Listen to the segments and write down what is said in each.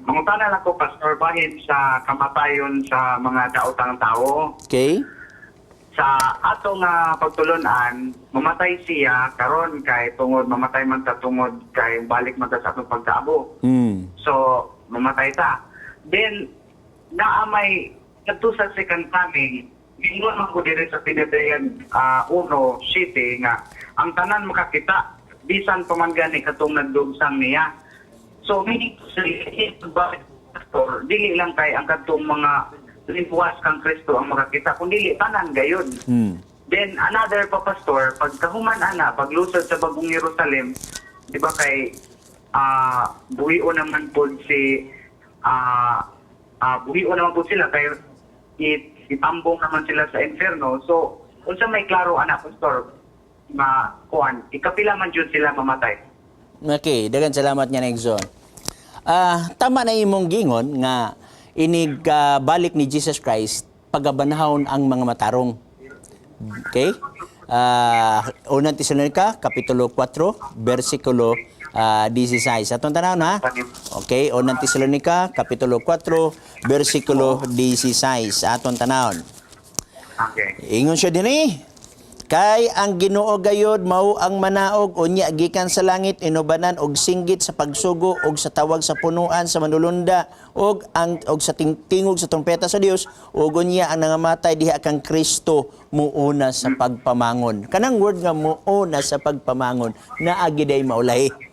Mangutana lang ko, Pastor, bahin sa kamatayon sa mga daotang tao. Okay? Sa ato nga pagtulunan, mamatay siya karon kay tungod mamatay man ta tungod kay balik man ta sa atong pagkaabo. So, mamatay ta. Then, naamay katusa second coming, gingon man ko diri sa pinadayan 1 city nga ang tanan makakita bisan pa man gani katong nagdugsang niya. So, meaning to say, Pastor, dili lang kay ang katong mga limpuas kang Kristo ang makakita, kundi tanan gayon. Then, another pa, Pastor, pagkahuman ana, paglusod sa bagong Jerusalem, di ba kay buhion naman po buhion naman po sila kay itambong naman sila sa inferno. So, unsa may klaro ana, Pastor, kuan, ikapila man jud sila mamatay. Okay, dagan salamat nga na Exxon. Tama na imong gingon nga inig balik ni Jesus Christ pagabanahon ang mga matarong. Okay? Unang Tesalonica, Kapitulo 4, versikulo 16. Atong tanawon ha? Okay, Unang Tesalonica, Kapitulo 4, versikulo 16. Atong tanawon. Okay. Ingon siya dinhi. Kay ang Ginoo gayod mao ang manaog unya gikan sa langit inubanan og singgit sa pagsugo og sa tawag sa punuan sa manulunda og sa tingog sa trompeta sa Dios ug unya ang nangamatay diha kang Kristo muuna sa pagpamangon. Kanang word nga muuna sa pagpamangon naagi day maulahi.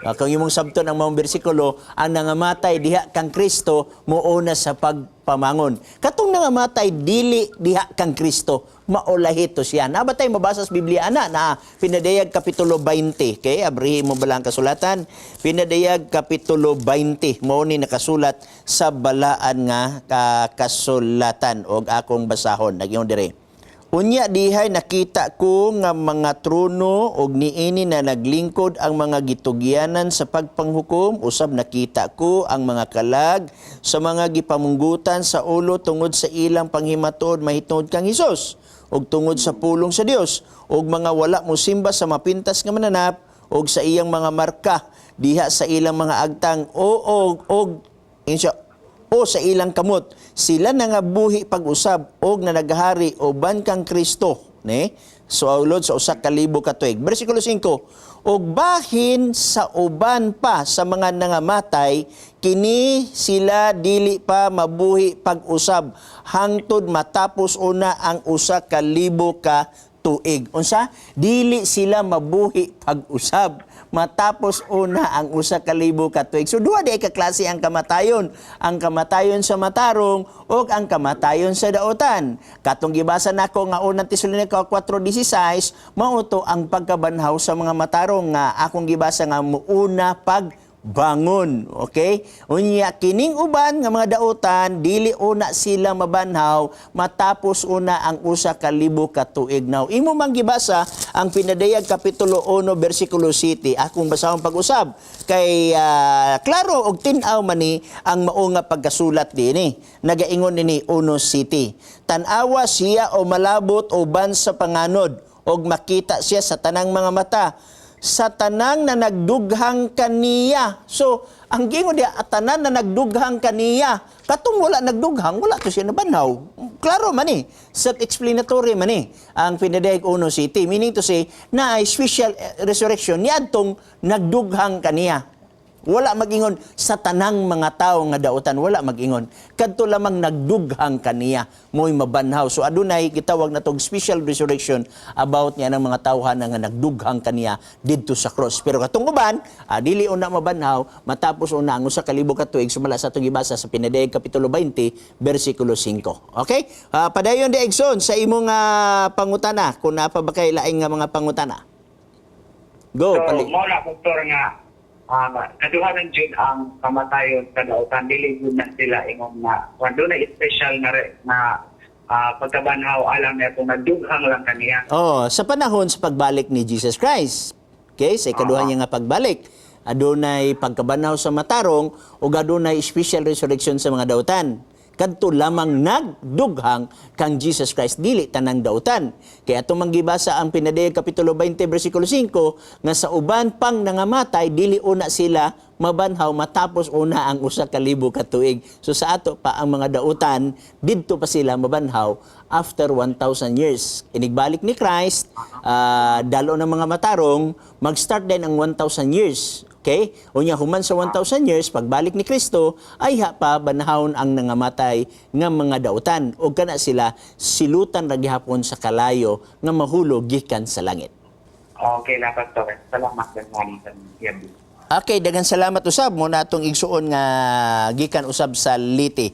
Kung imong sabton ang maong bersikulo, ang nangamatay diha kang Kristo muuna sa pagpamangon. Katong nangamatay dili diha kang Kristo, maulahi to siya. Nabatay mabasa sa Biblia na Pinadayag Kapitulo 20. Okay, abrihin mo balang kasulatan. Pinadayag Kapitulo 20 mao ni nakasulat sa balaan nga kasulatan og akong basahon. Nagyon dire. Unya dihay nakita ko nga mga trono og niini na naglingkod ang mga gitugyanan sa pagpanghukom. Usab nakita ko ang mga kalag sa mga gipamunggutan sa ulo tungod sa ilang panghimatod mahitungod kang Hesus og tungod sa pulong sa Dios og mga wala mosimba sa mapintas nga mananap og sa iyang mga marka diha sa ilang mga agtang o sa ilang kamot. Sila na nga buhi pag-usab og na naghari uban kang Kristo. So, aulod sa 1,000 ka tuig. Versikulo 5, og bahin sa uban pa sa mga nangamatay, kini sila dili pa mabuhi pag-usab hangtod matapos una ang 1,000 ka tuig. Unsa? Dili sila mabuhi pag-usab matapos una ang 1,000 ka tuig. So duha di ka klase ang kamatayon. Ang kamatayon sa matarong o ang kamatayon sa daotan. Katong gibasa nako nga unang Tesalonica 4:16, mao to ang pagkabanhaw sa mga matarong nga akong gibasa nga muuna pagbangon. Okay? Unya kining uban nga mga daotan dili una sila mabanhaw matapos una ang 1,000 ka tuig. Now imo man gibasa ang Pinadayag Kapitulo 1 versikulo 7. Akong basahon pag-usab kay klaro og tin-aw man ni ang mao nga pagkasulat dinhi. Nagaingon ni 1 City. Tan-awa siya o malabot o ban sa panganod og makita siya sa tanang mga mata sa tanang na nagdughang kaniya. So, ang gingon diya, tanan na nagdughang kaniya. Katong wala nagdughang, wala to siya nabanhaw. Klaro man eh. Self-explanatory man eh. Ang Pinadayag 1 City. Meaning to say, na special resurrection, niadtong nagdughang kaniya. Wala mag-ingon sa tanang mga tao nga daotan, wala mag-ingon. Kadto lamang nagdughang kaniya, mo'y mabanhaw. So adunay gitawag na tong special resurrection about niya ng mga tawhan nga nagdughang kaniya didto sa cross. Pero katong uban, dili una mabanhaw matapos una ang 1,000 ka tuig sumala sa atong gibasa sa Pinadayag Kapitulo 20 versikulo 5. Okay? Padayon di Exxon sa imong pangutana kung napa ba kay laing nga mga pangutana. Go, So, pali. mo na, Pastor, nga kaduhanan jud ang kamatayon sa daotan dili jud na sila ingon na kuando na special na pagkabanhaw alam na kung nagdughang lang kaniya. Sa panahon sa pagbalik ni Jesus Christ. Okay, sa ikaduha niya nga pagbalik, adunay pagkabanhaw sa matarong ug adunay special resurrection sa mga daotan. Kadto lamang nagdughang kang Jesus Christ, dili tanang daotan. Kaya atong manggibasa ang Pinadayag Kapitulo 20 versikulo 5 nga sa uban pang nangamatay dili una sila mabanhaw matapos una ang 1,000 ka tuig. So sa ato pa ang mga dautan didto pa sila mabanhaw after 1,000 years. Inigbalik ni Christ, dalo ng mga matarong, mag-start din ang 1,000 years. Okay? Unya human sa 1,000 years, pagbalik ni Kristo, ay pa banahon ang nangamatay nga mga dautan. O kana sila, silutan ra gihapon sa kalayo nga mahulog gikan sa langit. Okay na, Pastor. Salamat din mo sa iyan. Okay, daghang salamat usab mo na itong igsuon nga gikan usab sa Liti.